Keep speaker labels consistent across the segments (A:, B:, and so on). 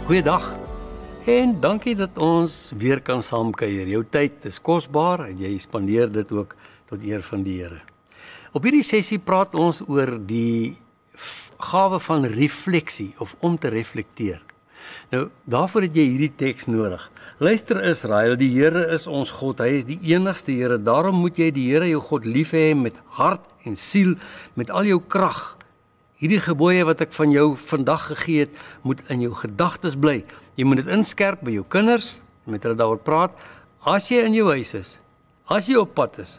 A: Goeiedag en dankie dat ons weer kan saamkuier. Jou tyd is kosbaar en jy spandeer dit ook tot eer van die Here. Op hierdie sessie praat ons oor die gawe van refleksie of om te reflekteer. Nou, daarvoor het jy hierdie teks nodig. Luister Israel, die Here is ons God, hy is die enigste Here. Daarom moet jy die Here jou God lief hê met hart en siel, met al jou krag. Hierdie gebooie wat ek van jou vandag gegee het, moet in jou gedagtes bly. Jy moet dit inskerp by jou kinders, met hulle daaroor praat, as jy in jou huis is, as jy op pad is,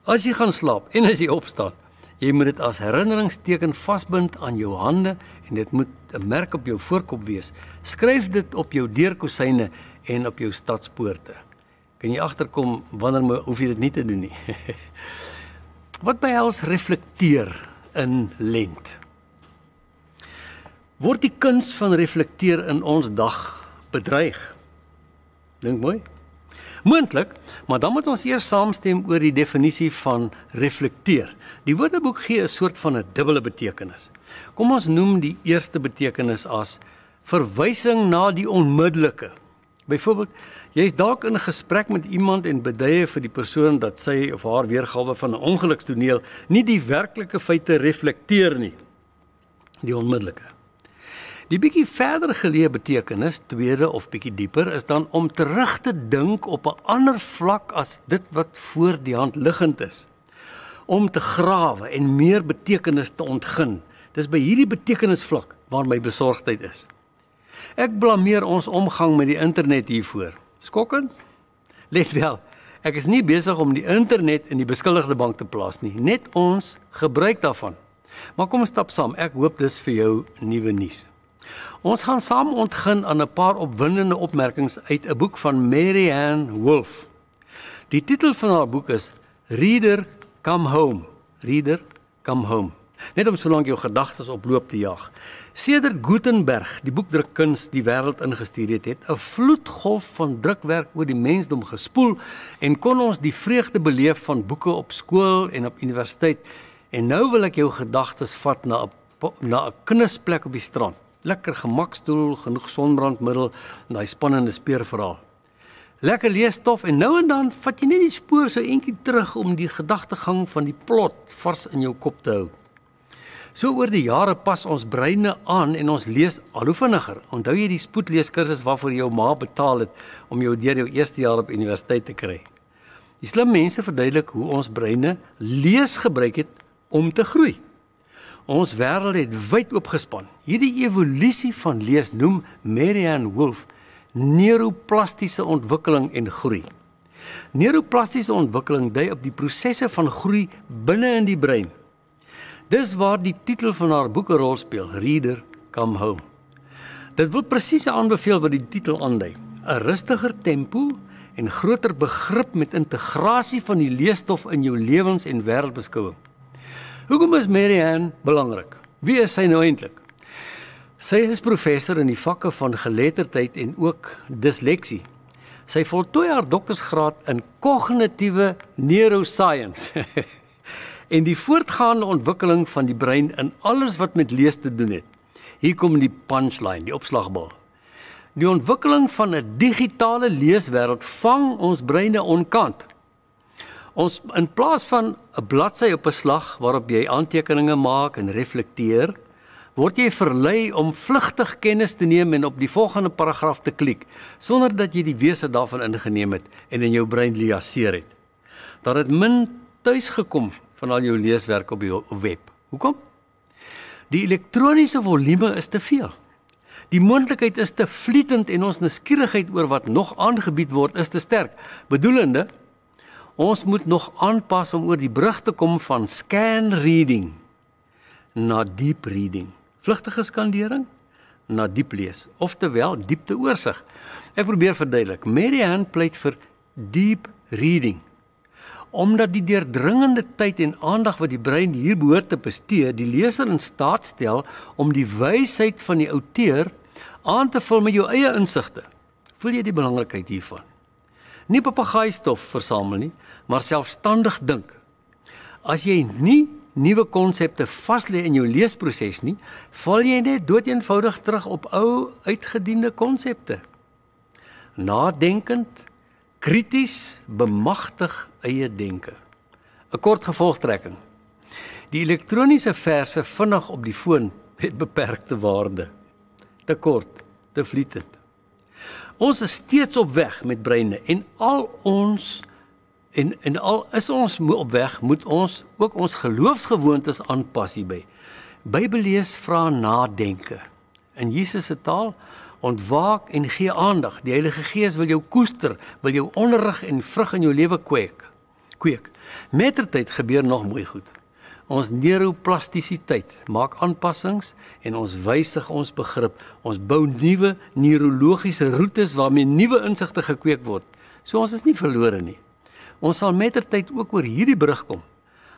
A: as jy gaan slaap en as jy opstaan. Jy moet dit as herinneringsteken vasbind aan jou hande en dit moet 'n merk op jou voorkop wees. Skryf dit op jou deurkosyne en op jou stadspoorte. Kan jy agterkom wanneer hoef jy dit nie te doen nie. Wat behels reflekteer in lent? Word die kuns van reflekteer in ons dag bedreig? Dink mooi. Moontlik, maar dan moet ons eers saamstem oor die definisie van reflekteer. Die Woordeboek gee 'n soort van 'n dubbele betekenis. Kom ons noem die eerste betekenis as verwysing na die onmiddellike. Byvoorbeeld, jy is dalk in 'n gesprek met iemand en beduie vir die persoon dat sy of haar weergawe van 'n ongelukstoneel nie die werklike feite reflekteer nie. Die onmiddellike. Die bietjie verder geleë betekenis, tweede of bietjie dieper, is dan om terug te dink op 'n ander vlak as dit wat voor die hand liggend is. Om te grawe en meer betekenis te ontgin. Dis by hierdie betekenisvlak waar my besorgdheid is. Ek blameer ons omgang met die internet hiervoor. Skokkend? Let wel, ek is nie besig om die internet in die beskuldigde bank te plaas nie, net ons gebruik daarvan. Maar kom ons stap saam, ek hoop dis vir jou nuwe nuus. Ons gaan saam ontgin aan 'n paar opwindende opmerkings uit 'n boek van Marianne Wolf. Die titel van haar boek is Reader, Come Home. Reader, Come Home. Net om solank jou gedagtes op loop te jaag. Sedert Gutenberg die boekdrukkuns die wêreld ingestuur het 'n vloedgolf van drukwerk oor die mensdom gespoel en kon ons die vreugde beleef van boeke op skool en op universiteit. En nou wil ek jou gedagtes vat na 'n knusplek op die strand. Lekker gemakstoel, genoeg sonbrandmiddel en daai spannende speurverhaal. Lekker leesstof en nou en dan vat jy net die spoor so eentjie terug om die gedagtegang van die plot vars in jou kop te hou. So oor die jare pas ons breine aan en ons lees al hoe vinniger. Onthou jy die spoedleeskursus waarvoor jou ma betaal het om jou deur jou eerste jaar op universiteit te kry? Die slim mense verduidelik hoe ons breine lees gebruik het om te groei. Ons wêreld het wyd oopgespan. Hierdie evolusie van lees noem Marianne Wolf neuroplastiese ontwikkeling en groei. Neuroplastiese ontwikkeling dui op die prosesse van groei binne in die brein. Dis waar die titel van haar boek 'n rol speel, Reader, Come Home. Dit wil presies aanbeveel wat die titel aandui, 'n rustiger tempo en groter begrip met integrasie van die leesstof in jou lewens- en wêreldbeskouing. Hoekom is Marianne belangrik? Wie is sy nou eintlik? Sy is professor in die vakke van geletterdheid en ook disleksie. Sy voltooi haar doktorsgraad in kognitiewe neuroscience en die voortgaande ontwikkeling van die brein in alles wat met lees te doen het. Hier kom die punchline, die opslagbal. Die ontwikkeling van 'n digitale leeswêreld vang ons breine onkant. Ons in plaas van 'n bladsy op 'n slag waarop jy aantekeninge maak en reflekteer, word jy verlei om vlugtig kennis te neem en op die volgende paragraaf te klik, sonder dat jy die wese daarvan ingeneem het en in jou brein liaseer het. Daar het min tuis gekom van al jou leeswerk op die web. Hoekom? Die elektroniese volume is te veel. Die moontlikheid is te vlietend en ons nuuskierigheid oor wat nog aangebied word is te sterk. Bedoelende, ons moet nog aanpas om oor die brug te kom van scan reading na deep reading. Vlugtige skandering na diep lees, oftewel diepte oorsig. Ek probeer verduidelik. Marianne pleit vir deep reading. Omdat die deurdringende tyd en aandag wat die brein hier behoort te bestee, die leser in staat stel om die wysheid van die outeur aan te vul met jou eie insigte. Voel jy die belangrikheid hiervan? Nie papagaaistof versamel nie, maar selfstandig dink. As jy nie nuwe konsepte vas lê in jou leesproses nie, val jy net doeteenvoudig terug op ou uitgediende konsepte. Nadenkend, krities, bemagtig eie denke. 'n Kort gevolgtrekking. Die elektroniese verse vinnig op die foon het beperkte waarde. Te kort, te vlietend. Ons is steeds op weg met breine en al is ons op weg, moet ons ook ons geloofsgewoontes aanpas hierby. Bybellees vra nadenke. In Jesus se taal, ontwaak en gee aandag. Die Heilige Gees wil jou koester, wil jou onderrig en vrug in jou lewe kweek. Mettertyd gebeur nog mooi goed. Ons neuroplastisiteit maak aanpassings en ons wysig ons begrip. Ons bou nuwe neurologiese roetes waarmee nuwe insigte gekweek word. So ons is nie verlore nie. Ons sal mettertyd ook oor hierdie brug kom,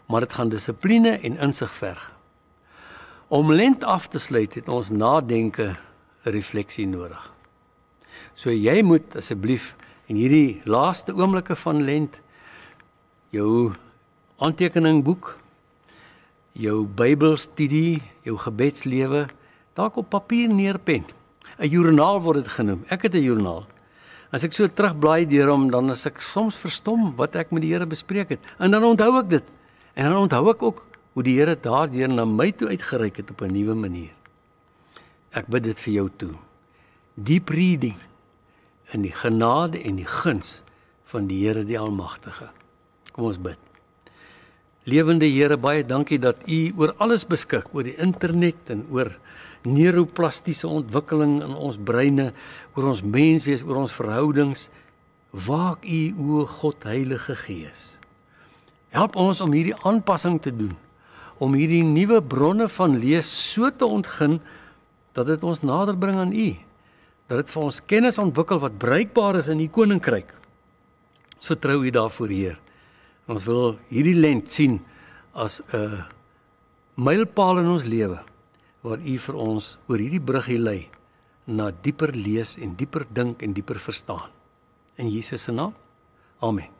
A: maar dit gaan dissipline en insig verg. Om lent af te sluit het ons nadenke refleksie nodig. So jy moet asseblief in hierdie laaste oomblikke van lent jou aantekeningboek, jou Bybelstudie, jou gebedslewe, dalk op papier neerpen. 'n Joernaal word dit genoem. Ek het 'n joernaal. As ek so terugblaai deur hom, dan is ek soms verstom wat ek met die Here bespreek het. En dan onthou ek dit. En dan onthou ek ook hoe die Here daardeur na my toe uitgereik het op 'n nuwe manier. Ek bid dit vir jou toe. Deep reading in die genade en die guns van die Here die Almagtige. Kom ons bid. Lewende Here, baie dankie dat U oor alles beskik, oor die internet en oor neuroplastiese ontwikkeling in ons breine, oor ons menswees, oor ons verhoudings. Waak U, o God, Heilige Gees. Help ons om hierdie aanpassing te doen, om hierdie nuwe bronne van lees so te ontgin, dat dit ons nader bring aan U, dat dit vir ons kennis ontwikkel wat bruikbaar is in U koninkryk. Ons vertrou U daarvoor, Heer. Ons wil hierdie lent sien as 'n mylpaal in ons lewe, waar U vir ons oor hierdie bruggie lei, na dieper lees en dieper dink en dieper verstaan. In Jesus se naam, amen.